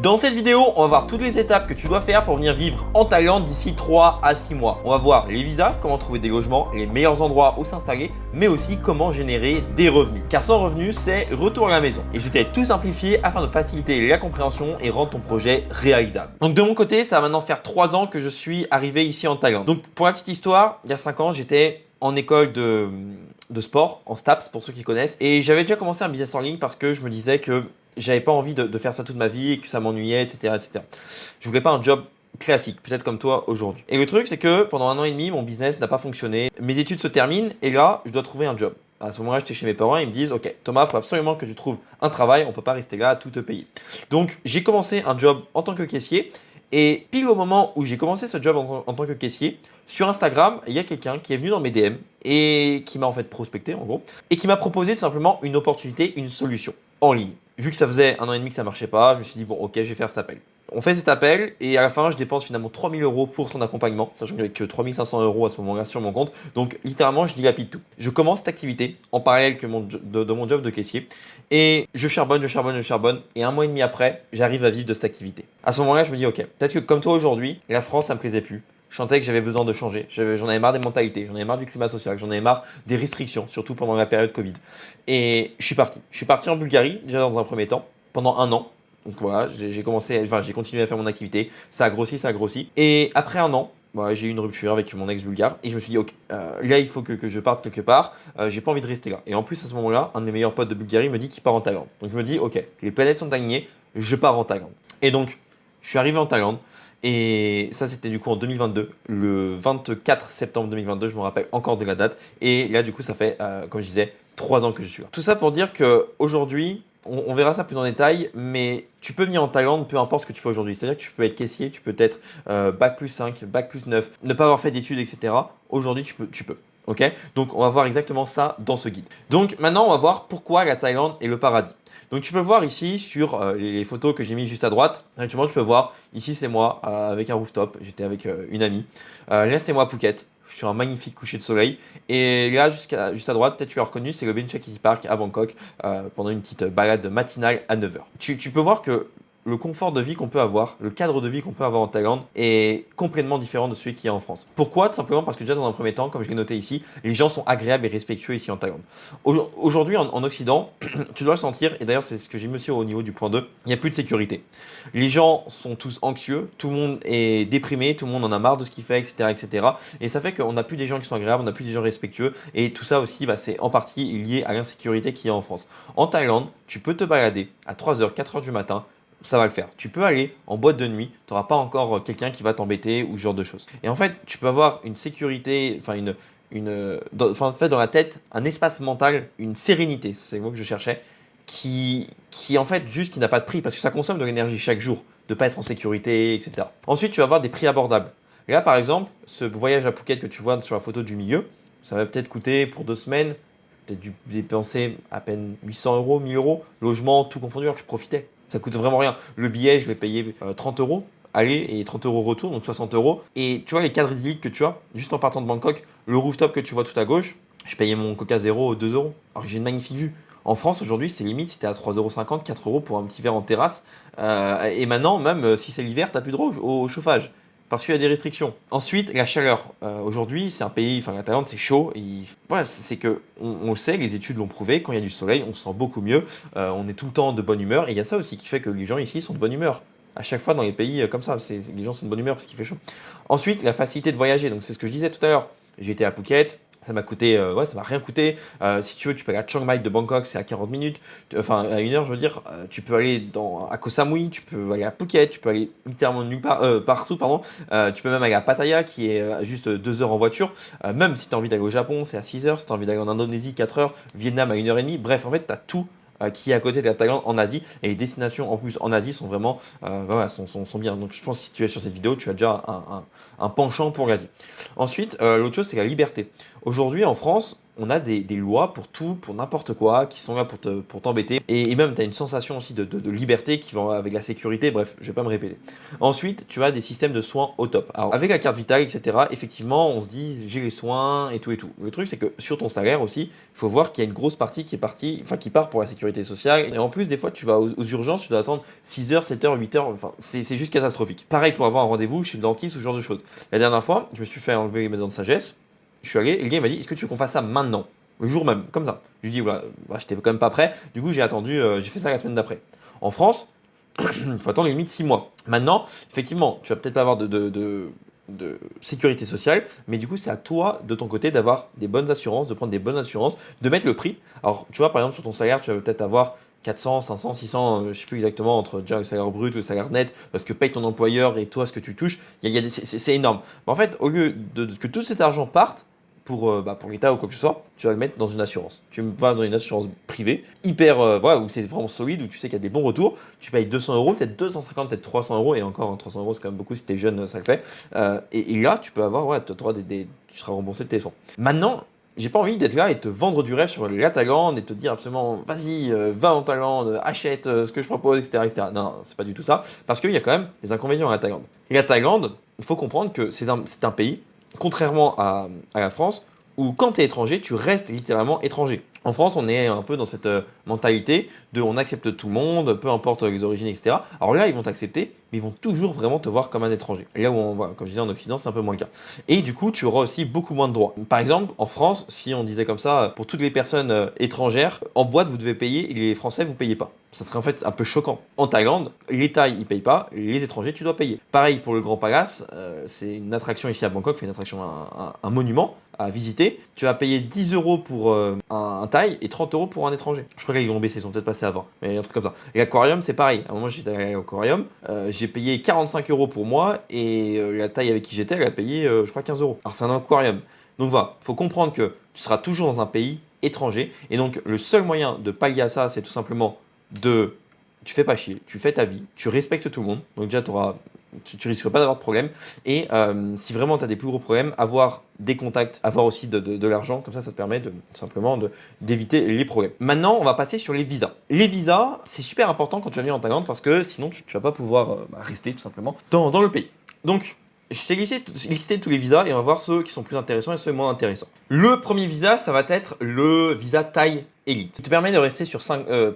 Dans cette vidéo, on va voir toutes les étapes que tu dois faire pour venir vivre en Thaïlande d'ici 3 à 6 mois. On va voir les visas, comment trouver des logements, les meilleurs endroits où s'installer, mais aussi comment générer des revenus. Car sans revenus, c'est retour à la maison. Et je t'ai tout simplifié afin de faciliter la compréhension et rendre ton projet réalisable. Donc de mon côté, ça va maintenant faire 3 ans que je suis arrivé ici en Thaïlande. Donc pour la petite histoire, il y a 5 ans, j'étais en école de sport, en STAPS pour ceux qui connaissent. Et j'avais déjà commencé un business en ligne parce que je me disais que j'avais pas envie de faire ça toute ma vie et que ça m'ennuyait, etc., etc. Je voulais pas un job classique, peut-être comme toi aujourd'hui. Et le truc, c'est que pendant 1 an et demi, mon business n'a pas fonctionné. Mes études se terminent et là, je dois trouver un job. À ce moment-là, j'étais chez mes parents et ils me disent, OK, Thomas, il faut absolument que tu trouves un travail, on ne peut pas rester là à tout te payer. Donc, j'ai commencé un job en tant que caissier. Et pile au moment où j'ai commencé ce job en tant que caissier, sur Instagram, il y a quelqu'un qui est venu dans mes DM et qui m'a en fait prospecté en gros et qui m'a proposé tout simplement une opportunité, une solution en ligne. Vu que ça faisait 1 an et demi que ça marchait pas, je me suis dit bon ok, je vais faire cet appel. On fait cet appel et à la fin je dépense finalement 3000 € pour son accompagnement, sachant que j'avais que 3500 € à ce moment-là sur mon compte. Donc littéralement je dilapide tout. Je commence cette activité en parallèle que de mon job de caissier et je charbonne, je charbonne, je charbonne et 1 mois et demi après j'arrive à vivre de cette activité. À ce moment-là je me dis ok, peut-être que comme toi aujourd'hui, la France ça me plaisait plus. Je sentais que j'avais besoin de changer. J'en avais marre des mentalités, j'en avais marre du climat social, j'en avais marre des restrictions, surtout pendant la période Covid. Et je suis parti. Je suis parti en Bulgarie, déjà dans un premier temps, pendant 1 an. Donc voilà, j'ai continué à faire mon activité. Ça a grossi, ça a grossi. Et après 1 an, voilà, j'ai eu une rupture avec mon ex bulgare et je me suis dit, ok, là il faut que je parte quelque part. J'ai pas envie de rester là. Et en plus, à ce moment-là, un de mes meilleurs potes de Bulgarie me dit qu'il part en Thaïlande. Donc je me dis, ok, les planètes sont alignées, je pars en Thaïlande. Et donc, je suis arrivé en Thaïlande. Et ça, c'était du coup en 2022, le 24 septembre 2022, je me rappelle encore de la date. Et là, du coup, ça fait, comme je disais, 3 ans que je suis là. Tout ça pour dire qu'aujourd'hui, on verra ça plus en détail, mais tu peux venir en Thaïlande, peu importe ce que tu fais aujourd'hui. C'est-à-dire que tu peux être caissier, tu peux être bac plus 5, bac plus 9, ne pas avoir fait d'études, etc. Aujourd'hui, tu peux. Ok. Donc, on va voir exactement ça dans ce guide. Donc, maintenant, on va voir pourquoi la Thaïlande est le paradis. Donc, tu peux voir ici sur les photos que j'ai mis juste à droite. Actuellement, tu peux voir ici, c'est moi avec un rooftop. J'étais avec une amie. Là, c'est moi à Phuket. Je suis sur un magnifique coucher de soleil. Et là, juste à droite, peut-être tu l'as reconnu, c'est le Benchakiti Park à Bangkok pendant une petite balade matinale à 9 heures. Tu peux voir que le confort de vie qu'on peut avoir, le cadre de vie qu'on peut avoir en Thaïlande est complètement différent de celui qu'il y a en France. Pourquoi? Tout simplement parce que déjà dans un premier temps, comme je l'ai noté ici, les gens sont agréables et respectueux ici en Thaïlande. Aujourd'hui en Occident, tu dois le sentir, et d'ailleurs c'est ce que j'ai mis aussi au niveau du point 2, il n'y a plus de sécurité. Les gens sont tous anxieux, tout le monde est déprimé, tout le monde en a marre de ce qu'il fait, etc., etc. Et ça fait qu'on n'a plus des gens qui sont agréables, on n'a plus des gens respectueux, et tout ça aussi, c'est en partie lié à l'insécurité qu'il y a en France. En Thaïlande, tu peux te balader à 3 h, 4 h du matin, ça va le faire. Tu peux aller en boîte de nuit, tu n'auras pas encore quelqu'un qui va t'embêter ou ce genre de choses. Et en fait, tu peux avoir une sécurité, en fait, dans la tête, un espace mental, une sérénité, c'est le mot que je cherchais, qui en fait juste qui n'a pas de prix parce que ça consomme de l'énergie chaque jour, de pas être en sécurité, etc. Ensuite, tu vas avoir des prix abordables. Et là, par exemple, ce voyage à Phuket que tu vois sur la photo du milieu, ça va peut-être coûter pour 2 semaines, peut-être dû dépenser à peine 800 €, 1000 €, logement, tout confondu, alors que je profitais. Ça coûte vraiment rien. Le billet, je l'ai payé 30 € aller et 30 € retour, donc 60 €. Et tu vois les cadres idylliques que tu as, juste en partant de Bangkok, le rooftop que tu vois tout à gauche, je payais mon Coca Zéro 2 €. Alors que j'ai une magnifique vue. En France, aujourd'hui, c'est limite, c'était à 3,50 €, 4 € pour un petit verre en terrasse. Et maintenant, même si c'est l'hiver, tu n'as plus droit au chauffage. Parce qu'il y a des restrictions. Ensuite, la chaleur. Aujourd'hui, c'est un pays, enfin la Thaïlande, c'est chaud. Voilà, c'est que on le sait, les études l'ont prouvé. Quand il y a du soleil, on se sent beaucoup mieux. On est tout le temps de bonne humeur. Et il y a ça aussi qui fait que les gens ici sont de bonne humeur. À chaque fois dans les pays comme ça, les gens sont de bonne humeur parce qu'il fait chaud. Ensuite, la facilité de voyager. Donc c'est ce que je disais tout à l'heure. J'ai été à Phuket. Ça m'a coûté, ouais, ça m'a rien coûté. Si tu veux, tu peux aller à Chiang Mai de Bangkok, c'est à 40 minutes. Enfin, à 1 heure, je veux dire. Tu peux aller à Koh Samui, tu peux aller à Phuket, tu peux aller littéralement nulle part, partout, pardon. Tu peux même aller à Pattaya, qui est juste 2 heures en voiture. Même si tu as envie d'aller au Japon, c'est à 6 heures. Si tu as envie d'aller en Indonésie, 4 heures. Vietnam à 1 h 30. Bref, en fait, tu as tout qui est à côté de la Thaïlande en Asie. Et les destinations en plus en Asie sont vraiment voilà, sont bien. Donc je pense que si tu es sur cette vidéo, tu as déjà un penchant pour l'Asie. Ensuite, l'autre chose, c'est la liberté. Aujourd'hui, en France, on a des lois pour tout, pour n'importe quoi, qui sont là pour t'embêter. Et même, tu as une sensation aussi de liberté qui va avec la sécurité. Bref, je vais pas me répéter. Ensuite, tu as des systèmes de soins au top. Alors, avec la carte vitale, etc., effectivement, on se dit, j'ai les soins et tout et tout. Le truc, c'est que sur ton salaire aussi, il faut voir qu'il y a une grosse partie qui est partie, enfin, qui part pour la sécurité sociale. Et en plus, des fois, tu vas aux urgences, tu dois attendre 6 heures, 7 heures, 8 heures. Enfin, c'est juste catastrophique. Pareil pour avoir un rendez-vous chez le dentiste ou ce genre de choses. La dernière fois, je me suis fait enlever mes dents de sagesse. Je suis allé et le gars il m'a dit, est-ce que tu veux qu'on fasse ça maintenant? Le jour même, comme ça. Je lui dis, voilà, bah, j'étais quand même pas prêt. Du coup, j'ai attendu, j'ai fait ça la semaine d'après. En France, il faut attendre limite 6 mois. Maintenant, effectivement, tu vas peut-être pas avoir de sécurité sociale, mais du coup, c'est à toi, de ton côté, d'avoir des bonnes assurances, de prendre des bonnes assurances, de mettre le prix. Alors, tu vois, par exemple, sur ton salaire, tu vas peut-être avoir 400, 500, 600, je sais plus exactement, entre déjà le salaire brut, le salaire net, parce que paye ton employeur et toi ce que tu touches, c'est énorme. Mais en fait, au lieu que tout cet argent parte, pour l'État ou quoi que ce soit, tu vas le mettre dans une assurance. Tu vas dans une assurance privée, hyper, voilà, où c'est vraiment solide, où tu sais qu'il y a des bons retours. Tu payes 200 euros, peut-être 250, peut-être 300 euros, et encore, hein, 300 euros, c'est quand même beaucoup si t'es jeune, ça le fait. Et là, tu peux avoir, ouais, tu seras remboursé de tes soins. Maintenant, j'ai pas envie d'être là et te vendre du rêve sur la Thaïlande et te dire absolument, vas-y, va en Thaïlande, achète ce que je propose, etc., etc. Non, c'est pas du tout ça, parce qu'il y a quand même des inconvénients à la Thaïlande. Et la Thaïlande, il faut comprendre que c'est un pays, contrairement à la France, où quand tu es étranger, tu restes littéralement étranger. En France, on est un peu dans cette mentalité de on accepte tout le monde, peu importe les origines, etc. Alors là, ils vont t'accepter, mais ils vont toujours vraiment te voir comme un étranger. Et là où on voit, comme je disais, en Occident, c'est un peu moins le cas. Et du coup, tu auras aussi beaucoup moins de droits. Par exemple, en France, si on disait comme ça, pour toutes les personnes étrangères, en boîte, vous devez payer, et les Français, vous payez pas. Ça serait en fait un peu choquant. En Thaïlande, l'État, il paye pas, les étrangers, tu dois payer. Pareil pour le Grand Palace, c'est une attraction ici à Bangkok, c'est une attraction, un monument à visiter. Tu vas payer 10 euros pour un Thaï et 30 euros pour un étranger. Je crois qu'ils l'ont baissé, ils sont peut-être passés avant, mais un truc comme ça. Et l'aquarium, c'est pareil. À un moment, j'étais à l'aquarium, j'ai payé 45 euros pour moi et la Thaï avec qui j'étais, elle a payé, je crois, 15 euros. Alors, c'est un aquarium. Donc voilà, faut comprendre que tu seras toujours dans un pays étranger et donc le seul moyen de pallier à ça, c'est tout simplement de tu fais pas chier, tu fais ta vie, tu respectes tout le monde. Donc déjà, tu risques pas d'avoir de problème. Et si vraiment tu as des plus gros problèmes, avoir des contacts, avoir aussi de l'argent, comme ça te permet simplement d'éviter les problèmes. Maintenant, on va passer sur les visas. Les visas, c'est super important quand tu vas venir en Thaïlande parce que sinon, tu vas pas pouvoir rester tout simplement dans le pays. Donc, je t'ai listé tous les visas et on va voir ceux qui sont plus intéressants et ceux moins intéressants. Le premier visa, ça va être le visa Thaï Elite. Il te permet de rester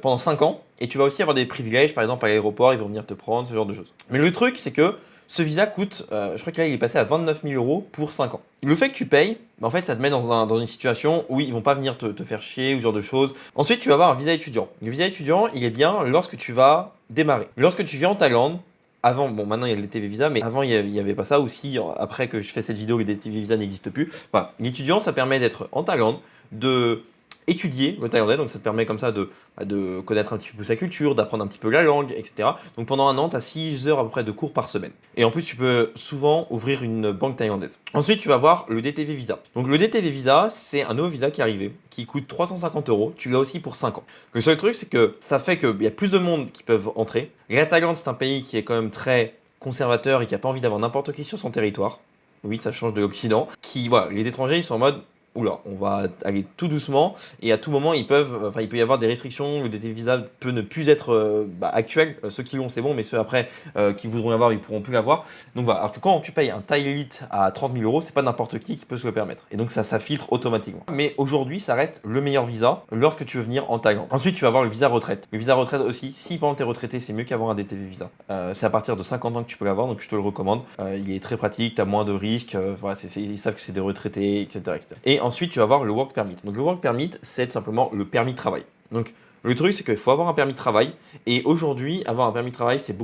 pendant 5 ans et tu vas aussi avoir des privilèges, par exemple à l'aéroport, ils vont venir te prendre, ce genre de choses. Mais le truc, c'est que ce visa coûte, je crois que là il est passé à 29 000 euros pour 5 ans. Le fait que tu payes, en fait ça te met dans une situation où ils vont pas venir te faire chier ou ce genre de choses. Ensuite, tu vas avoir un visa étudiant. Le visa étudiant, il est bien lorsque tu vas démarrer. Lorsque tu viens en Thaïlande, avant, bon maintenant il y a le DTV Visa, mais avant il y avait pas ça aussi. Après que je fais cette vidéo, le DTV Visa n'existe plus. Voilà. L'étudiant, ça permet d'être en Thaïlande, de étudier le thaïlandais, donc ça te permet comme ça de connaître un petit peu plus sa culture, d'apprendre un petit peu la langue, etc. Donc pendant un an, tu as 6 heures à peu près de cours par semaine. Et en plus, tu peux souvent ouvrir une banque thaïlandaise. Ensuite, tu vas voir le DTV Visa. Donc le DTV Visa, c'est un nouveau visa qui est arrivé, qui coûte 350 euros. Tu l'as aussi pour 5 ans. Le seul truc, c'est que ça fait qu'il y a plus de monde qui peuvent entrer. Et la Thaïlande, c'est un pays qui est quand même très conservateur et qui n'a pas envie d'avoir n'importe qui sur son territoire. Oui, ça change de l'Occident. Voilà, les étrangers, ils sont en mode oula, on va aller tout doucement et à tout moment il peut y avoir des restrictions, le DT Visa peut ne plus être actuel, ceux qui l'ont c'est bon, mais ceux après qui voudront l'avoir ils pourront plus l'avoir. Donc voilà, alors que quand tu payes un Thai Elite à 30 000 euros, c'est pas n'importe qui peut se le permettre et donc ça filtre automatiquement. Mais aujourd'hui ça reste le meilleur visa lorsque tu veux venir en Thaïlande. Ensuite tu vas avoir le visa retraite. Le visa retraite aussi, si pendant tes retraités c'est mieux qu'avoir un DTV Visa. C'est à partir de 50 ans que tu peux l'avoir, donc je te le recommande. Il est très pratique, tu as moins de risques, voilà, ils savent que c'est des retraités, etc. Et ensuite, tu vas avoir le work permit. Donc, le work permit, c'est tout simplement le permis de travail. Donc, le truc, c'est qu'il faut avoir un permis de travail. Et aujourd'hui, avoir un permis de travail, c'est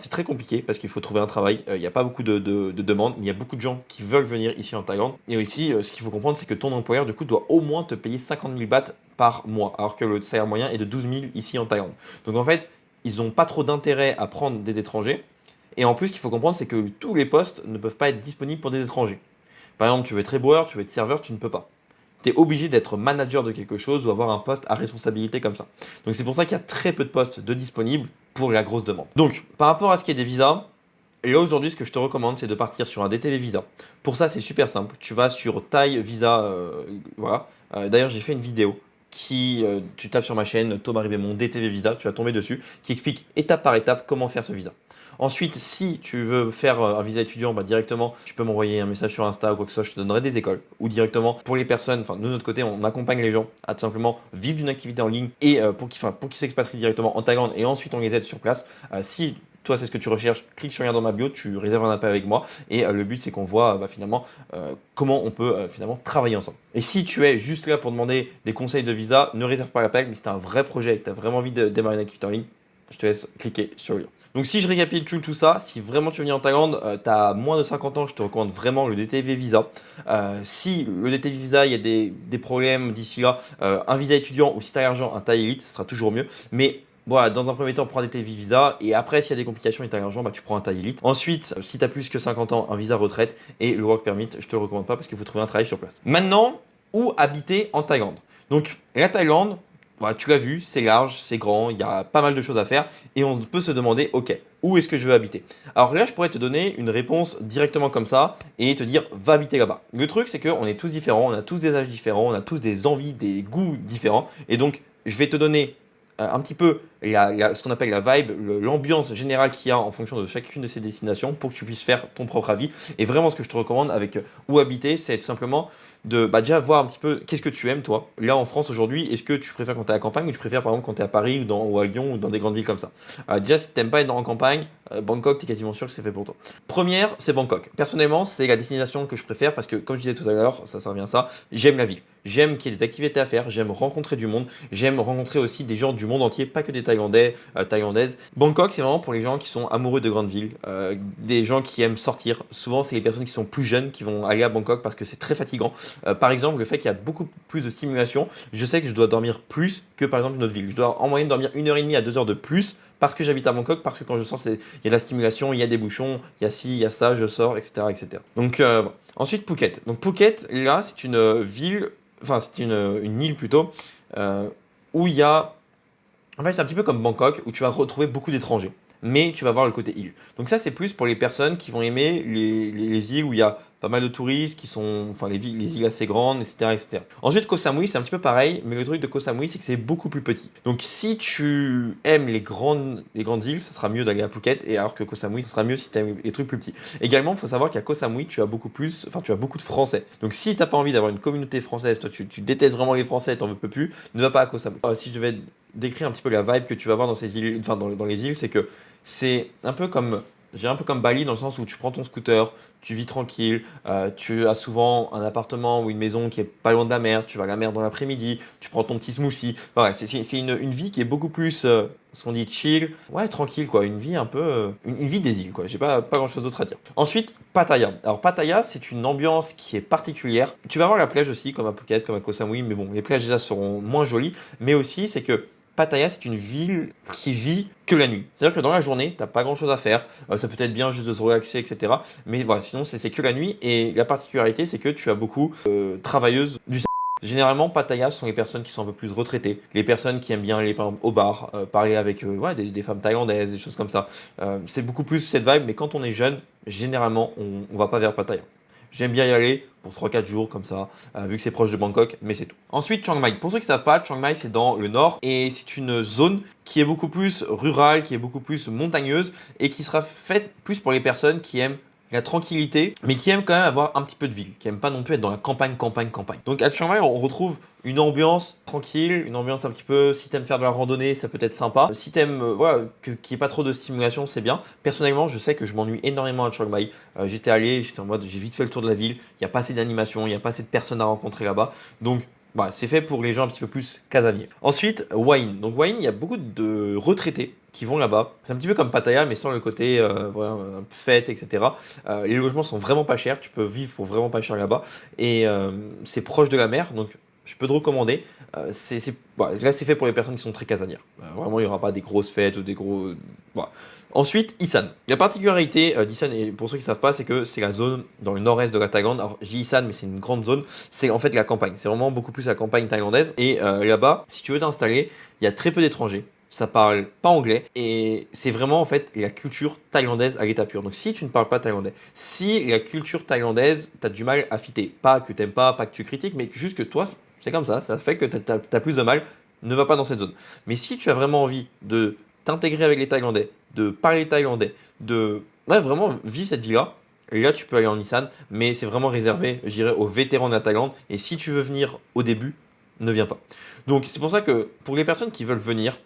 très compliqué parce qu'il faut trouver un travail. Il n'y a pas beaucoup de demandes. Il y a beaucoup de gens qui veulent venir ici en Thaïlande. Et aussi, ce qu'il faut comprendre, c'est que ton employeur, du coup, doit au moins te payer 50 000 bahts par mois. Alors que le salaire moyen est de 12 000 ici en Thaïlande. Donc, en fait, ils n'ont pas trop d'intérêt à prendre des étrangers. Et en plus, ce qu'il faut comprendre, c'est que tous les postes ne peuvent pas être disponibles pour des étrangers. Par exemple, tu veux être éboueur, tu veux être serveur, tu ne peux pas. Tu es obligé d'être manager de quelque chose ou avoir un poste à responsabilité comme ça. Donc c'est pour ça qu'il y a très peu de postes de disponibles pour la grosse demande. Donc, par rapport à ce qui est des visas, Et là aujourd'hui, ce que je te recommande, c'est de partir sur un DTV Visa. Pour ça, c'est super simple. Tu vas sur Taille Visa, voilà. D'ailleurs, j'ai fait une vidéo tu tapes sur ma chaîne Thomas Ribémon DTV Visa, tu vas tomber dessus, qui explique étape par étape comment faire ce visa. Ensuite, si tu veux faire un visa étudiant, bah, directement, tu peux m'envoyer un message sur Insta ou quoi que ce soit, je te donnerai des écoles. Ou directement, pour les personnes, enfin, de notre côté, on accompagne les gens à tout simplement vivre d'une activité en ligne et pour qu'ils s'expatrient directement en Thaïlande et ensuite on les aide sur place. Si toi, c'est ce que tu recherches, clique sur le lien dans ma bio, tu réserves un appel avec moi et le but, c'est qu'on voit finalement comment on peut finalement travailler ensemble. Et si tu es juste là pour demander des conseils de visa, ne réserve pas l'appel, mais si tu as un vrai projet et que tu as vraiment envie de démarrer une activité en ligne, je te laisse cliquer sur le lien. Donc si je récapitule tout ça, si vraiment tu veux venir en Thaïlande, tu as moins de 50 ans, je te recommande vraiment le DTV Visa. Si le DTV Visa, il y a des problèmes d'ici là, un visa étudiant ou si tu as l'argent, un Thai Elite, ce sera toujours mieux. Mais voilà, dans un premier temps, prends un DTV Visa et après, s'il y a des complications et tu as l'argent, bah, tu prends un Thai Elite. Ensuite, si tu as plus que 50 ans, un visa retraite et le Work Permit, je te le recommande pas parce qu'il faut trouver un travail sur place. Maintenant, où habiter en Thaïlande? Donc la Thaïlande, voilà, tu l'as vu, c'est large, c'est grand, il y a pas mal de choses à faire et on peut se demander, ok, où est-ce que je veux habiter? Alors là, je pourrais te donner une réponse directement comme ça et te dire, va habiter là-bas. Le truc, c'est qu'on est tous différents, on a tous des âges différents, on a tous des envies, des goûts différents et donc je vais te donner un petit peu ce qu'on appelle la vibe, l'ambiance générale qu'il y a en fonction de chacune de ces destinations pour que tu puisses faire ton propre avis. Et vraiment, ce que je te recommande avec où habiter, c'est tout simplement de déjà voir un petit peu qu'est-ce que tu aimes toi. Là en France aujourd'hui, est-ce que tu préfères quand tu es à la campagne ou tu préfères par exemple quand tu es à Paris ou à Lyon ou dans des grandes villes comme ça. Déjà, si tu n'aimes pas être en campagne, Bangkok, tu es quasiment sûr que c'est fait pour toi. Première, c'est Bangkok. Personnellement, c'est la destination que je préfère parce que, comme je disais tout à l'heure, ça revient à ça, j'aime la ville. J'aime qu'il y ait des activités à faire, j'aime rencontrer du monde, j'aime rencontrer aussi des gens du monde entier, pas que des Thaïlandais, Thaïlandaises. Bangkok, c'est vraiment pour les gens qui sont amoureux de grandes villes, des gens qui aiment sortir. Souvent, c'est les personnes qui sont plus jeunes qui vont aller à Bangkok parce que c'est très fatigant. Par exemple, le fait qu'il y a beaucoup plus de stimulation, je sais que je dois dormir plus que par exemple une autre ville. Je dois en moyenne dormir 1h30 à 2 heures de plus parce que j'habite à Bangkok, parce que quand je sors, il y a de la stimulation, il y a des bouchons, il y a ci, il y a ça, je sors, etc. etc. Donc, voilà. Ensuite, Phuket. Donc, Phuket, là, c'est une ville, enfin, c'est une île plutôt, euh, où il y a. En fait, c'est un petit peu comme Bangkok, où tu vas retrouver beaucoup d'étrangers. Mais tu vas voir le côté île. Donc, ça, c'est plus pour les personnes qui vont aimer les îles où il y a pas mal de touristes, qui sont. Enfin, les îles assez grandes, etc., etc. Ensuite, Koh Samui, c'est un petit peu pareil, mais le truc de Koh Samui, c'est que c'est beaucoup plus petit. Donc, si tu aimes les grandes îles, ça sera mieux d'aller à Phuket, et alors que Koh Samui, ça sera mieux si tu aimes les trucs plus petits. Également, il faut savoir qu'à Koh Samui, tu as beaucoup de Français. Donc, si tu n'as pas envie d'avoir une communauté française, toi, tu détestes vraiment les Français, t'en veux plus, ne va pas à Koh Samui. Si je devais décrire un petit peu la vibe que tu vas avoir dans ces îles, enfin dans les îles, c'est que c'est un peu comme, j'ai un peu comme Bali dans le sens où tu prends ton scooter, tu vis tranquille, tu as souvent un appartement ou une maison qui est pas loin de la mer, tu vas à la mer dans l'après-midi, tu prends ton petit smoothie. Enfin, ouais, c'est une vie qui est beaucoup plus, ce qu'on dit chill, ouais, tranquille quoi, une vie un peu, une vie des îles quoi. J'ai pas grand chose d'autre à dire. Ensuite, Pattaya. Alors Pattaya, c'est une ambiance qui est particulière. Tu vas avoir la plage aussi, comme à Phuket, comme à Koh Samui, mais bon, les plages déjà seront moins jolies, mais aussi c'est que Pattaya, c'est une ville qui vit que la nuit. C'est-à-dire que dans la journée, t'as pas grand-chose à faire. Ça peut être bien juste de se relaxer, etc. Mais voilà, sinon, c'est que la nuit. Et la particularité, c'est que tu as beaucoup travailleuses du sexe. Généralement, Pattaya, ce sont les personnes qui sont un peu plus retraitées, les personnes qui aiment bien aller par exemple, au bar, parler avec ouais, des femmes thaïlandaises, des choses comme ça. C'est beaucoup plus cette vibe, mais quand on est jeune, généralement, on va pas vers Pattaya. J'aime bien y aller pour 3-4 jours comme ça, vu que c'est proche de Bangkok, mais c'est tout. Ensuite, Chiang Mai. Pour ceux qui ne savent pas, Chiang Mai c'est dans le nord et c'est une zone qui est beaucoup plus rurale, qui est beaucoup plus montagneuse et qui sera faite plus pour les personnes qui aiment la tranquillité, mais qui aiment quand même avoir un petit peu de ville, qui aiment pas non plus être dans la campagne, campagne, campagne. Donc à Chiang Mai, on retrouve une ambiance tranquille, une ambiance un petit peu, si t'aimes faire de la randonnée, ça peut être sympa. Si t'aimes, voilà, qu'il n'y ait pas trop de stimulation, c'est bien. Personnellement, je sais que je m'ennuie énormément à Chiang Mai. J'étais en mode, j'ai vite fait le tour de la ville, il n'y a pas assez d'animation, il n'y a pas assez de personnes à rencontrer là-bas. Donc, voilà, c'est fait pour les gens un petit peu plus casaniers. Ensuite, Hua Hin. Donc Hua Hin, il y a beaucoup de retraités qui vont là-bas. C'est un petit peu comme Pattaya, mais sans le côté voilà, fête, etc. Les logements sont vraiment pas chers. Tu peux vivre pour vraiment pas cher là-bas. Et c'est proche de la mer, donc je peux te recommander. Voilà, là, c'est fait pour les personnes qui sont très casanières. Vraiment, il n'y aura pas des grosses fêtes ou des gros. Voilà. Ensuite, Isan. La particularité d'Isan, et pour ceux qui ne savent pas, c'est que c'est la zone dans le nord-est de la Thaïlande. Alors, j'ai Isan, mais c'est une grande zone. C'est en fait la campagne. C'est vraiment beaucoup plus la campagne thaïlandaise. Et là-bas, si tu veux t'installer, il y a très peu d'étrangers. ça parle pas anglais et c'est vraiment en fait la culture thaïlandaise à l'état pur. Donc si tu ne parles pas thaïlandais, si la culture thaïlandaise, tu as du mal à fitter, pas que tu n'aimes pas que tu critiques, mais juste que toi, c'est comme ça fait que tu as plus de mal, ne va pas dans cette zone. Mais si tu as vraiment envie de t'intégrer avec les Thaïlandais, de parler thaïlandais, de ouais, vraiment vivre cette vie-là, et là, tu peux aller en Nissan, mais c'est vraiment réservé, je dirais, aux vétérans de la Thaïlande. Et si tu veux venir au début, ne viens pas. Donc, c'est pour ça que pour les personnes qui veulent venir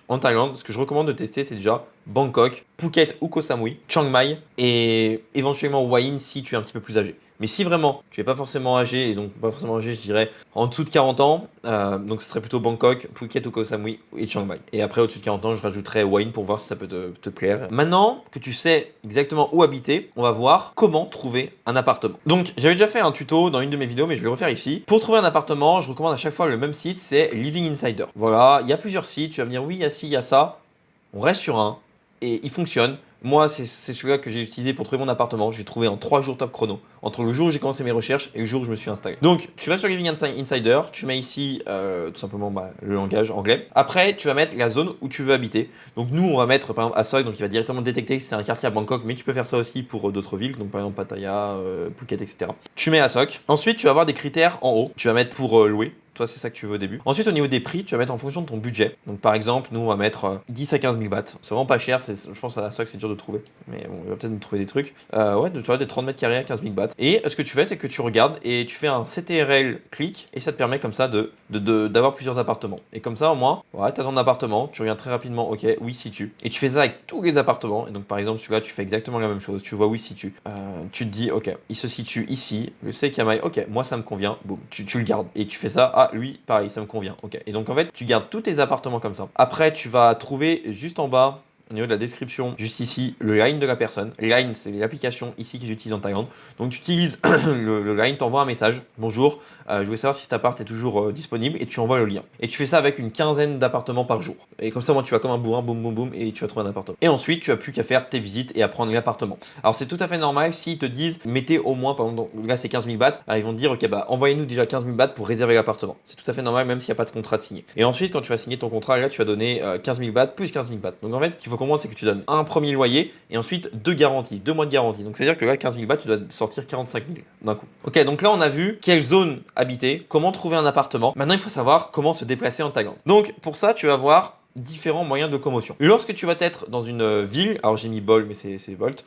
en Thaïlande, ce que je recommande de tester, c'est déjà Bangkok, Phuket ou Koh Samui, Chiang Mai et éventuellement Hua Hin si tu es un petit peu plus âgé. Mais si vraiment tu n'es pas forcément âgé, et donc pas forcément âgé, je dirais en dessous de 40 ans, donc ce serait plutôt Bangkok, Phuket ou Koh Samui et Chiang Mai. Et après, au-dessus de 40 ans, je rajouterai Hua Hin pour voir si ça peut te plaire. Maintenant que tu sais exactement où habiter, on va voir comment trouver un appartement. Donc, j'avais déjà fait un tuto dans une de mes vidéos, mais je vais le refaire ici. Pour trouver un appartement, je recommande à chaque fois le même site, c'est Living Insider. Voilà, il y a plusieurs sites, tu vas me dire oui, il y a ci, il y a ça. On reste sur un et il fonctionne. Moi, c'est celui-là que j'ai utilisé pour trouver mon appartement. J'ai trouvé en 3 jours top chrono. Entre le jour où j'ai commencé mes recherches et le jour où je me suis installé. Donc, tu vas sur Living Insider, tu mets ici tout simplement le langage anglais. Après, tu vas mettre la zone où tu veux habiter. Donc, nous, on va mettre par exemple à Soi, donc il va directement détecter que c'est un quartier à Bangkok, mais tu peux faire ça aussi pour d'autres villes, donc par exemple Pattaya, Phuket, etc. Tu mets à Sok. Ensuite, tu vas avoir des critères en haut. Tu vas mettre pour louer. Toi, c'est ça que tu veux au début. Ensuite, au niveau des prix, tu vas mettre en fonction de ton budget. Donc, par exemple, nous, on va mettre 10 à 15 000 bahts. C'est vraiment pas cher. Je pense à la SOC, c'est dur de trouver. Mais bon, il va peut-être nous trouver des trucs. Ouais, tu vois, des 30 mètres carrés à 15 000 bahts. Et ce que tu fais, c'est que tu regardes et tu fais un CTRL clic. Et ça te permet comme ça d'avoir plusieurs appartements. Et comme ça, au moins, ouais, tu as ton appartement. Tu regardes très rapidement, ok, où il se situe. Et tu fais ça avec tous les appartements. Et donc, par exemple, celui-là, tu fais exactement la même chose. Tu vois où il se situe. Tu te dis, ok, il se situe ici. Le Sekamai, ok, moi, ça me convient. Boum, tu le gardes. Et tu fais ça. Ah, lui, pareil, ça me convient. Ok. Et donc en fait, tu gardes tous tes appartements comme ça. Après, tu vas trouver juste en bas, au niveau de la description, juste ici, le line de la personne. Line, c'est l'application ici que j'utilise en Thaïlande. Donc tu utilises le line, t'envoies un message. Bonjour, je voulais savoir si cet appart est toujours disponible et tu envoies le lien. Et tu fais ça avec une quinzaine d'appartements par jour. Et comme ça, moi, tu vas comme un bourrin, boum, boum, boum, et tu vas trouver un appartement. Et ensuite, tu as plus qu'à faire tes visites et à prendre l'appartement. Alors c'est tout à fait normal s'ils te disent, mettez au moins, par exemple, là c'est 15 000 bahts, ils vont te dire, ok, bah envoyez-nous déjà 15 000 bahts pour réserver l'appartement. C'est tout à fait normal, même s'il n'y a pas de contrat de signé. Et ensuite, quand tu vas signer ton contrat, là, tu vas donner 15 000 bahts plus 15 000 bahts. Donc en fait, ce qu'il faut comprendre, c'est que tu donnes un premier loyer et ensuite 2 mois de garantie. Donc c'est-à-dire que là, 15 000 bahts, tu dois sortir 45 000 d'un coup. Ok, donc là, on a vu quelle zone habiter, comment trouver un appartement. Maintenant, il faut savoir comment se déplacer en Thaïlande. Donc pour ça, tu vas voir différents moyens de locomotion. Lorsque tu vas être dans une ville, alors j'ai mis Bol mais c'est Bolt,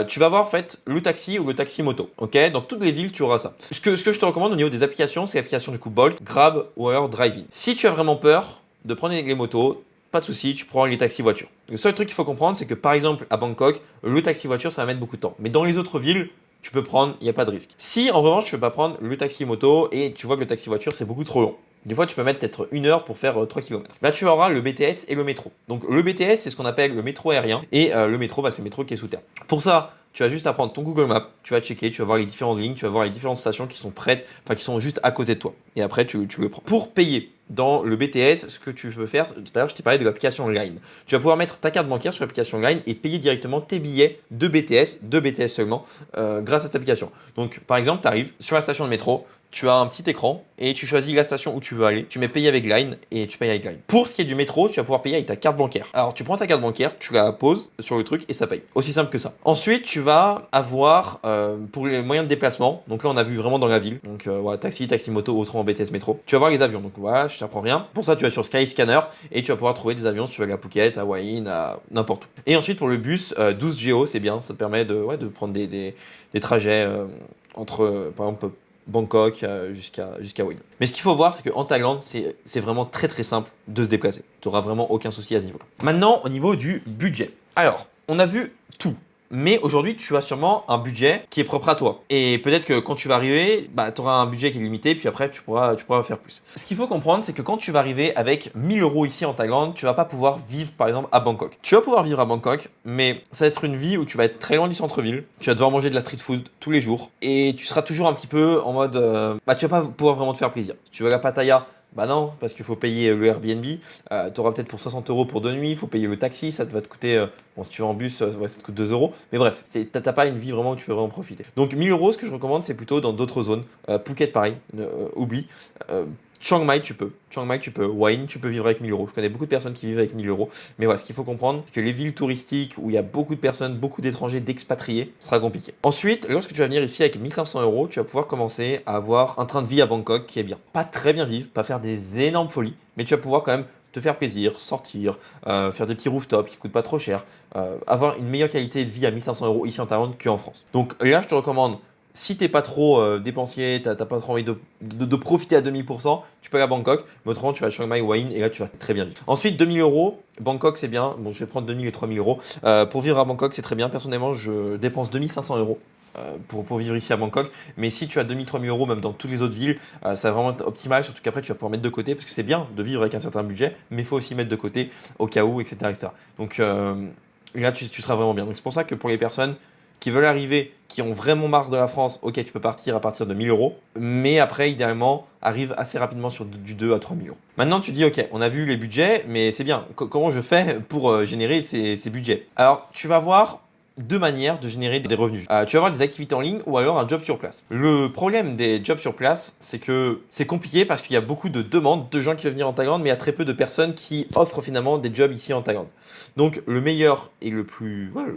tu vas avoir en fait le taxi ou le taxi moto. Ok, dans toutes les villes tu auras ça. Ce que je te recommande au niveau des applications, c'est l'application du coup Bolt, Grab ou alors Driving. Si tu as vraiment peur de prendre les motos, pas de souci, tu prends les taxis voitures. Le seul truc qu'il faut comprendre, c'est que par exemple à Bangkok, le taxi voiture ça va mettre beaucoup de temps. Mais dans les autres villes, tu peux prendre, il n'y a pas de risque. Si en revanche tu ne peux pas prendre le taxi moto et tu vois que le taxi voiture c'est beaucoup trop long. Des fois, tu peux mettre peut-être 1 heure pour faire 3 km. Là, tu auras le BTS et le métro. Donc, le BTS, c'est ce qu'on appelle le métro aérien. Et le métro, bah, c'est le métro qui est sous terre. Pour ça, tu vas juste à prendre ton Google Maps, tu vas checker, tu vas voir les différentes lignes, tu vas voir les différentes stations qui sont prêtes, enfin qui sont juste à côté de toi. Et après, tu le prends. Pour payer dans le BTS, ce que tu peux faire, tout à l'heure, je t'ai parlé de l'application Line. Tu vas pouvoir mettre ta carte bancaire sur l'application Line et payer directement tes billets de BTS seulement, grâce à cette application. Donc, par exemple, tu arrives sur la station de métro, tu as un petit écran et tu choisis la station où tu veux aller. Tu mets payer avec Line et tu payes avec Line. Pour ce qui est du métro, tu vas pouvoir payer avec ta carte bancaire. Alors tu prends ta carte bancaire, tu la poses sur le truc et ça paye. Aussi simple que ça. Ensuite, tu vas avoir pour les moyens de déplacement. Donc là, on a vu vraiment dans la ville. Donc voilà, taxi, moto, autrement BTS, métro. Tu vas voir les avions. Donc voilà, je t'apprends rien. Pour ça, tu vas sur Skyscanner et tu vas pouvoir trouver des avions si tu veux aller à Phuket, à Hua Hin, à n'importe où. Et ensuite, pour le bus, 12 Go, c'est bien. Ça te permet de prendre des trajets entre, par exemple, Bangkok jusqu'à Hua Hin. Mais ce qu'il faut voir, c'est qu'en Thaïlande, c'est vraiment très très simple de se déplacer. Tu n'auras vraiment aucun souci à ce niveau-là. Maintenant, au niveau du budget. Alors, on a vu tout. Mais aujourd'hui, tu as sûrement un budget qui est propre à toi. Et peut-être que quand tu vas arriver, bah, tu auras un budget qui est limité, puis après, tu pourras faire plus. Ce qu'il faut comprendre, c'est que quand tu vas arriver avec 1000 euros ici en Thaïlande, tu vas pas pouvoir vivre, par exemple, à Bangkok. Tu vas pouvoir vivre à Bangkok, mais ça va être une vie où tu vas être très loin du centre-ville. Tu vas devoir manger de la street food tous les jours. Et tu seras toujours un petit peu en mode... bah, tu vas pas pouvoir vraiment te faire plaisir. Si tu vas à la Pattaya, bah non, parce qu'il faut payer le Airbnb. Tu auras peut-être pour 60 euros pour 2 nuits. Il faut payer le taxi. Ça va te coûter. Bon, si tu vas en bus, ouais, ça te coûte 2 euros. Mais bref, t'as pas une vie vraiment où tu peux vraiment profiter. Donc 1000 euros, ce que je recommande, c'est plutôt dans d'autres zones. Phuket, pareil. Oublie. Chiang Mai, tu peux. Chiang Mai, tu peux. Hua tu peux vivre avec 1000 euros. Je connais beaucoup de personnes qui vivent avec 1000 euros. Mais voilà, ce qu'il faut comprendre, c'est que les villes touristiques où il y a beaucoup de personnes, beaucoup d'étrangers, d'expatriés, ce sera compliqué. Ensuite, lorsque tu vas venir ici avec 1500 euros, tu vas pouvoir commencer à avoir un train de vie à Bangkok qui est bien. Pas très bien vivre, pas faire des énormes folies, mais tu vas pouvoir quand même te faire plaisir, sortir, faire des petits rooftops qui coûtent pas trop cher, avoir une meilleure qualité de vie à 1500 euros ici en Thaïlande qu'en France. Donc là, je te recommande si t'es pas trop dépensier, t'as pas trop envie de profiter à 2000%, tu peux aller à Bangkok, mais autrement tu vas à Chiang Mai ou Hua Hin et là tu vas très bien vivre. Ensuite 2000 euros, Bangkok c'est bien, bon je vais prendre 2000 et 3000 euros. Pour vivre à Bangkok c'est très bien, personnellement je dépense 2500 euros. Pour vivre ici à Bangkok, mais si tu as 2000-3000 euros même dans toutes les autres villes, ça va vraiment être optimal, surtout qu'après tu vas pouvoir mettre de côté parce que c'est bien de vivre avec un certain budget, mais il faut aussi mettre de côté au cas où, etc. etc. Donc là tu seras vraiment bien. Donc c'est pour ça que pour les personnes qui veulent arriver, qui ont vraiment marre de la France, ok, tu peux partir à partir de 1000 euros, mais après, idéalement, arrive assez rapidement sur du 2 à 3000 euros. Maintenant, tu dis, ok, on a vu les budgets, mais c'est bien. Comment je fais pour générer ces budgets? Alors, tu vas voir deux manières de générer des revenus. Tu vas avoir des activités en ligne ou alors un job sur place. Le problème des jobs sur place, c'est que c'est compliqué parce qu'il y a beaucoup de demandes de gens qui veulent venir en Thaïlande, mais il y a très peu de personnes qui offrent finalement des jobs ici en Thaïlande. Donc le meilleur et le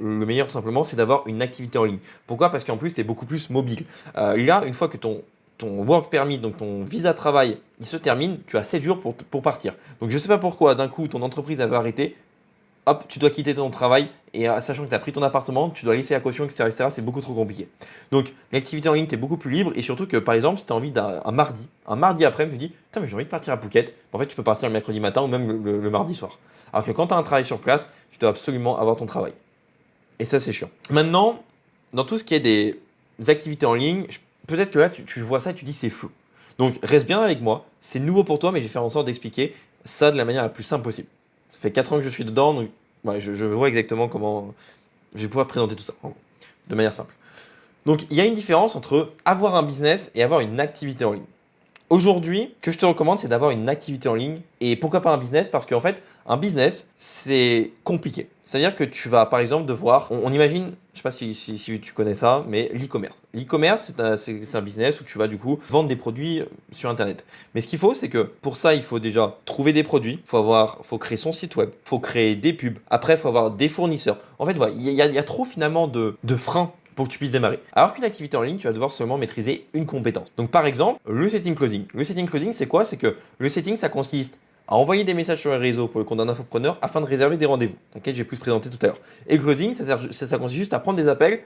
meilleur tout simplement, c'est d'avoir une activité en ligne. Pourquoi? Parce qu'en plus, tu es beaucoup plus mobile. Là, une fois que ton work permit, donc ton visa travail, il se termine, tu as 7 jours pour partir. Donc je ne sais pas pourquoi, d'un coup, ton entreprise avait arrêté, hop, tu dois quitter ton travail et sachant que tu as pris ton appartement, tu dois laisser la caution, etc., etc., c'est beaucoup trop compliqué. Donc, l'activité en ligne, tu es beaucoup plus libre et surtout que, par exemple, si tu as envie d'un un mardi après, tu te dis, putain, mais j'ai envie de partir à Phuket, en fait, tu peux partir le mercredi matin ou même le mardi soir. Alors que quand tu as un travail sur place, tu dois absolument avoir ton travail. Et ça, c'est chiant. Maintenant, dans tout ce qui est des activités en ligne, peut-être que là, tu vois ça et tu dis, c'est flou. Donc, reste bien avec moi, c'est nouveau pour toi, mais je vais faire en sorte d'expliquer ça de la manière la plus simple possible. Ça fait 4 ans que je suis dedans, donc ouais, je vois exactement comment je vais pouvoir présenter tout ça de manière simple. Donc, il y a une différence entre avoir un business et avoir une activité en ligne. Aujourd'hui, ce que je te recommande, c'est d'avoir une activité en ligne. Et pourquoi pas un business? Parce qu'en fait, un business, c'est compliqué. C'est-à-dire que tu vas, par exemple, devoir. On imagine, je ne sais pas si tu connais ça, mais l'e-commerce. L'e-commerce, c'est un business où tu vas du coup vendre des produits sur Internet. Mais ce qu'il faut, c'est que pour ça, il faut déjà trouver des produits. Faut créer son site web. Il faut créer des pubs. Après, il faut avoir des fournisseurs. En fait, voilà, il y a trop finalement de freins pour que tu puisses démarrer. Alors qu'une activité en ligne, tu vas devoir seulement maîtriser une compétence. Donc par exemple, le setting closing. Le setting closing, c'est quoi? C'est que le setting, ça consiste à envoyer des messages sur les réseaux pour le compte d'un infopreneur afin de réserver des rendez-vous. T'inquiète, j'ai pu se présenter tout à l'heure. Et le closing, ça consiste juste à prendre des appels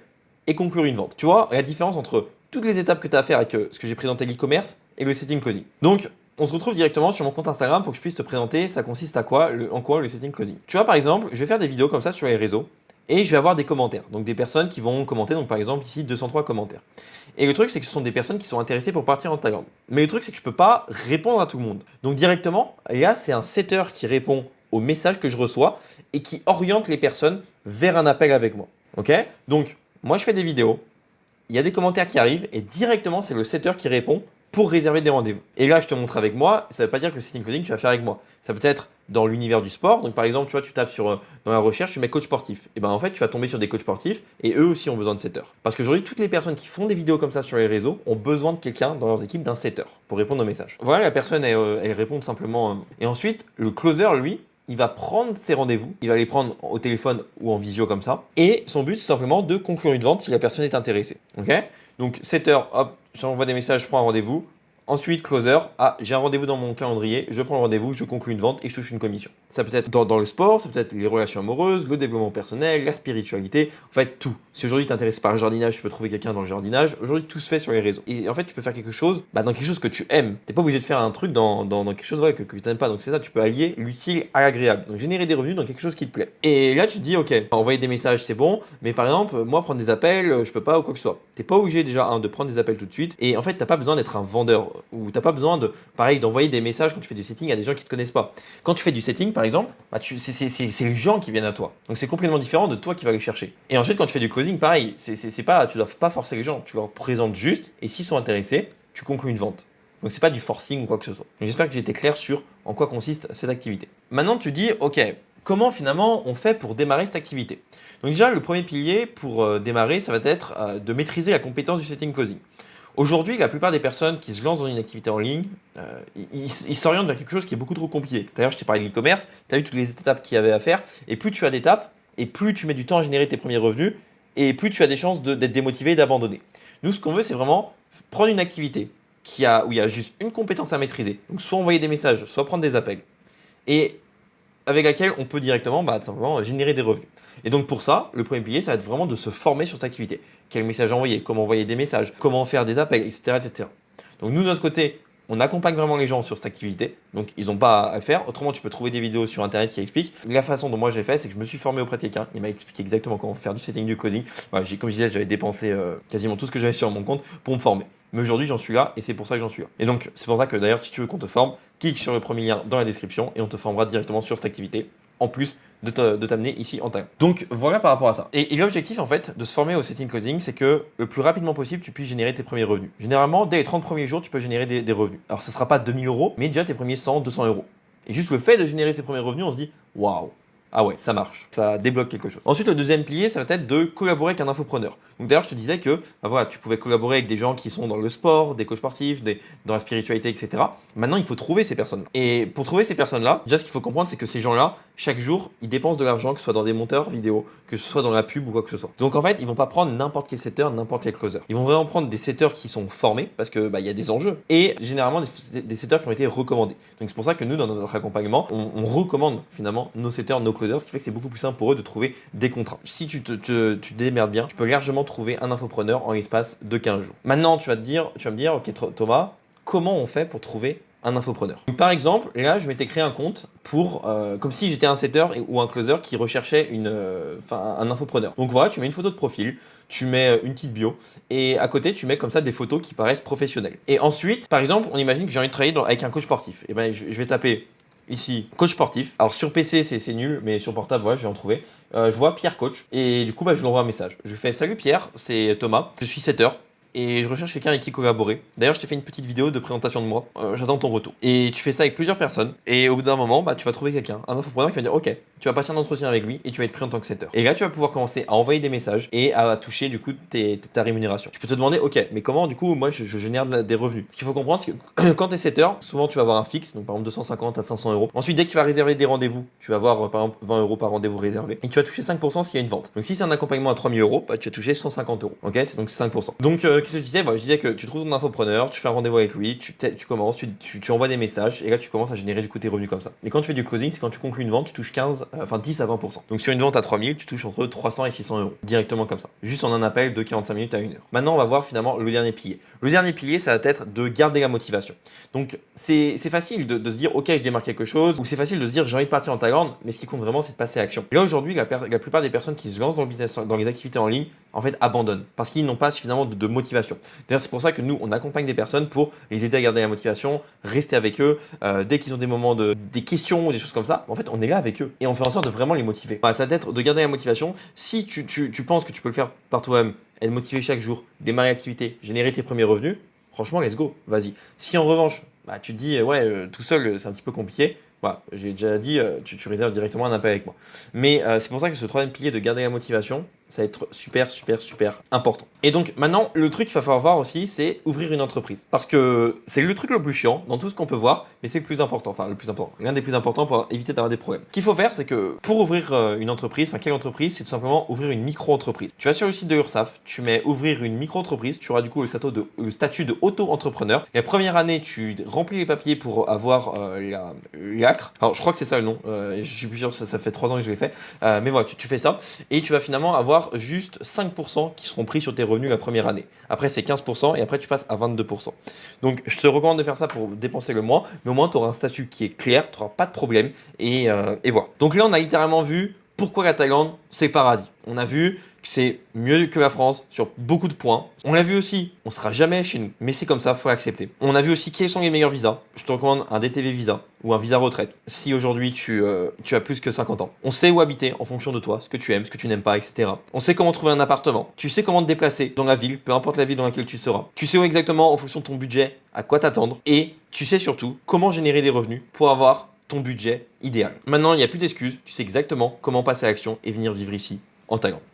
et conclure une vente. Tu vois la différence entre toutes les étapes que tu as à faire avec ce que j'ai présenté l'e-commerce et le setting closing. Donc, on se retrouve directement sur mon compte Instagram pour que je puisse te présenter ça consiste à quoi, en quoi le setting closing. Tu vois, par exemple, je vais faire des vidéos comme ça sur les réseaux et je vais avoir des commentaires. Donc des personnes qui vont commenter, donc par exemple ici 203 commentaires. Et le truc c'est que ce sont des personnes qui sont intéressées pour partir en Thaïlande. Mais le truc c'est que je ne peux pas répondre à tout le monde. Donc directement, là c'est un setter qui répond aux messages que je reçois et qui oriente les personnes vers un appel avec moi. Ok? Donc moi je fais des vidéos, il y a des commentaires qui arrivent et directement c'est le setter qui répond pour réserver des rendez-vous. Et là, je te montre avec moi, ça ne veut pas dire que le setting coding, tu vas faire avec moi. Ça peut être dans l'univers du sport. Donc, par exemple, tu vois, tu tapes dans la recherche, tu mets coach sportif. Et ben en fait, tu vas tomber sur des coachs sportifs et eux aussi ont besoin de setters. Parce qu'aujourd'hui, toutes les personnes qui font des vidéos comme ça sur les réseaux ont besoin de quelqu'un dans leurs équipes, d'un setter, pour répondre aux messages. Voilà, la personne, elle répond tout simplement. Et ensuite, le closer, lui, il va prendre ses rendez-vous, il va les prendre au téléphone ou en visio comme ça. Et son but, c'est simplement de conclure une vente si la personne est intéressée. Ok? Donc, setter, hop, j'envoie des messages, je prends un rendez-vous. Ensuite, closer, j'ai un rendez-vous dans mon calendrier, je prends le rendez-vous, je conclue une vente et je touche une commission. Ça peut être dans le sport, ça peut être les relations amoureuses, le développement personnel, la spiritualité, en fait tout. Si aujourd'hui tu es intéressé par le jardinage, tu peux trouver quelqu'un dans le jardinage. Aujourd'hui, tout se fait sur les réseaux. Et en fait, tu peux faire quelque chose dans quelque chose que tu aimes. Tu n'es pas obligé de faire un truc dans quelque chose que tu n'aimes pas. Donc c'est ça, tu peux allier l'utile à l'agréable. Donc générer des revenus dans quelque chose qui te plaît. Et là, tu te dis, ok, envoyer des messages, c'est bon, mais par exemple, moi, prendre des appels, je peux pas ou quoi que ce soit. Tu n'es pas obligé déjà de prendre des appels tout de suite. Et en fait, tu n'as pas besoin d'être un vendeur ou tu n'as pas besoin d'envoyer des messages quand tu fais du setting à des gens qui ne te connaissent pas. Quand tu fais du setting, par exemple, c'est les gens qui viennent à toi. Donc c'est complètement différent de toi qui vas les chercher. Et ensuite, quand tu fais du closing, pareil, tu dois pas forcer les gens, tu leur présentes juste, et s'ils sont intéressés, tu conclus une vente. Donc c'est pas du forcing ou quoi que ce soit. Donc j'espère que j'ai été clair sur en quoi consiste cette activité. Maintenant, tu dis, ok, comment finalement on fait pour démarrer cette activité? Donc déjà, le premier pilier pour démarrer, ça va être de maîtriser la compétence du setting closing. Aujourd'hui, la plupart des personnes qui se lancent dans une activité en ligne, ils s'orientent vers quelque chose qui est beaucoup trop compliqué. D'ailleurs, je t'ai parlé de l'e-commerce, tu as vu toutes les étapes qu'il y avait à faire, et plus tu as d'étapes, et plus tu mets du temps à générer tes premiers revenus, et plus tu as des chances d'être démotivé et d'abandonner. Nous, ce qu'on veut, c'est vraiment prendre une activité où il y a juste une compétence à maîtriser, donc soit envoyer des messages, soit prendre des appels, et avec laquelle on peut directement tout simplement générer des revenus. Et donc pour ça, le premier pilier, ça va être vraiment de se former sur cette activité. Quel message envoyer, comment envoyer des messages, comment faire des appels, etc. etc. Donc nous, de notre côté, on accompagne vraiment les gens sur cette activité. Donc ils n'ont pas à le faire. Autrement, tu peux trouver des vidéos sur Internet qui expliquent. La façon dont moi j'ai fait, c'est que je me suis formé auprès de quelqu'un. Il m'a expliqué exactement comment faire du setting, du coding. Voilà, comme je disais, j'avais dépensé quasiment tout ce que j'avais sur mon compte pour me former. Mais aujourd'hui, j'en suis là et c'est pour ça que j'en suis là. Et donc, c'est pour ça que d'ailleurs, si tu veux qu'on te forme, clique sur le premier lien dans la description et on te formera directement sur cette activité, en plus de t'amener ici en time. Donc voilà par rapport à ça. Et l'objectif en fait de se former au setting coding, c'est que le plus rapidement possible, tu puisses générer tes premiers revenus. Généralement, dès les 30 premiers jours, tu peux générer des revenus. Alors, ça ne sera pas 2000 euros, mais déjà tes premiers 100, 200 euros. Et juste le fait de générer ces premiers revenus, on se dit waouh! Ah ouais, ça marche, ça débloque quelque chose. Ensuite, le deuxième pilier, ça va être de collaborer avec un infopreneur. Donc d'ailleurs, je te disais que voilà, tu pouvais collaborer avec des gens qui sont dans le sport, des coachs sportifs, dans la spiritualité, etc. Maintenant, il faut trouver ces personnes. Et pour trouver ces personnes-là, déjà, ce qu'il faut comprendre, c'est que ces gens-là, chaque jour, ils dépensent de l'argent, que ce soit dans des monteurs vidéo, que ce soit dans la pub ou quoi que ce soit. Donc en fait, ils vont pas prendre n'importe quel setter, n'importe quel closer. Ils vont vraiment prendre des setters qui sont formés, parce que il y a des enjeux, et généralement des setters qui ont été recommandés. Donc c'est pour ça que nous, dans notre accompagnement, on recommande finalement nos setters, nos closers, ce qui fait que c'est beaucoup plus simple pour eux de trouver des contrats. Si tu te démerdes bien, tu peux largement trouver un infopreneur en l'espace de 15 jours. Maintenant, tu vas me dire, ok Thomas, comment on fait pour trouver un infopreneur? Donc, par exemple, là, je m'étais créé un compte pour, comme si j'étais un setter ou un closer qui recherchait un infopreneur. Donc voilà, tu mets une photo de profil, tu mets une petite bio, et à côté, tu mets comme ça des photos qui paraissent professionnelles. Et ensuite, par exemple, on imagine que j'ai envie de travailler avec un coach sportif. Et ben, je vais taper ici, coach sportif. Alors sur PC, c'est nul, mais sur portable, ouais, je vais en trouver. Je vois Pierre Coach, et du coup, je lui envoie un message. Je lui fais salut Pierre, c'est Thomas, je suis setter. Et je recherche quelqu'un avec qui collaborer. D'ailleurs, je t'ai fait une petite vidéo de présentation de moi. J'attends ton retour. Et tu fais ça avec plusieurs personnes. Et au bout d'un moment, tu vas trouver quelqu'un, un infopreneur qui va dire ok, tu vas passer un entretien avec lui et tu vas être pris en tant que setter. Et là, tu vas pouvoir commencer à envoyer des messages et à toucher du coup ta rémunération. Tu peux te demander ok, mais comment du coup moi je génère des revenus? Ce qu'il faut comprendre, c'est que quand tu es setter, souvent tu vas avoir un fixe, donc par exemple 250 à 500 euros. Ensuite, dès que tu vas réserver des rendez-vous, tu vas avoir par exemple 20 euros par rendez-vous réservé et tu vas toucher 5% s'il y a une vente. Donc si c'est un accompagnement à 3000 euros, tu vas toucher 150 euros. Ok, c'est donc 5%. Donc qu'est-ce que je disais? Je disais que tu trouves ton infopreneur, tu fais un rendez-vous avec lui, tu commences, tu envoies des messages et là tu commences à générer du coup tes revenus comme ça. Et quand tu fais du closing, c'est quand tu conclus une vente, tu touches 10 à 20%. Donc sur une vente à 3000, tu touches entre 300 et 600 euros directement comme ça. Juste en un appel de 45 minutes à 1 heure. Maintenant, on va voir finalement le dernier pilier. Le dernier pilier, ça va être de garder la motivation. Donc c'est facile de se dire ok, je démarre quelque chose, ou c'est facile de se dire j'ai envie de partir en Thaïlande, mais ce qui compte vraiment, c'est de passer à l'action. Et là aujourd'hui, la plupart des personnes qui se lancent dans le business, dans les activités en ligne, en fait abandonnent parce qu'ils n'ont pas suffisamment de motivation. D'ailleurs, c'est pour ça que nous, on accompagne des personnes pour les aider à garder la motivation, rester avec eux, dès qu'ils ont des moments des questions ou des choses comme ça, en fait, on est là avec eux et on fait en sorte de vraiment les motiver. Voilà, ça va être de garder la motivation. Si tu penses que tu peux le faire par toi-même, être motivé chaque jour, démarrer l'activité, générer tes premiers revenus, franchement, let's go, vas-y. Si en revanche, tu te dis, tout seul, c'est un petit peu compliqué, voilà, j'ai déjà dit, tu réserves directement un appel avec moi. Mais c'est pour ça que ce troisième pilier de garder la motivation, ça va être super, super, super important. Et donc maintenant, le truc qu'il va falloir voir aussi, c'est ouvrir une entreprise. Parce que c'est le truc le plus chiant dans tout ce qu'on peut voir, mais c'est le plus important. Enfin, le plus important. L'un des plus importants pour éviter d'avoir des problèmes. Ce qu'il faut faire, c'est que pour ouvrir une entreprise, quelle entreprise? C'est tout simplement ouvrir une micro-entreprise. Tu vas sur le site de l'URSSAF, tu mets ouvrir une micro-entreprise, tu auras du coup le statut de auto-entrepreneur. La première année, tu remplis les papiers pour avoir l'ACRE. Alors, je crois que c'est ça le nom. Je suis plus sûr, ça fait 3 ans que je l'ai fait. Mais voilà, tu fais ça et tu vas finalement avoir juste 5% qui seront pris sur tes revenus la première année. Après, c'est 15% et après, tu passes à 22%. Donc, je te recommande de faire ça pour dépenser le mois, mais au moins, tu auras un statut qui est clair, tu n'auras pas de problème et voilà. Donc là, on a littéralement vu pourquoi la Thaïlande, c'est le paradis. On a vu que c'est mieux que la France sur beaucoup de points. On l'a vu aussi, on ne sera jamais chez nous, mais c'est comme ça, il faut accepter. On a vu aussi quels sont les meilleurs visas. Je te recommande un DTV Visa ou un visa retraite si aujourd'hui tu as plus que 50 ans. On sait où habiter en fonction de toi, ce que tu aimes, ce que tu n'aimes pas, etc. On sait comment trouver un appartement. Tu sais comment te déplacer dans la ville, peu importe la ville dans laquelle tu seras. Tu sais où exactement, en fonction de ton budget, à quoi t'attendre. Et tu sais surtout comment générer des revenus pour avoir ton budget idéal. Maintenant, il n'y a plus d'excuses, tu sais exactement comment passer à l'action et venir vivre ici en Thaïlande.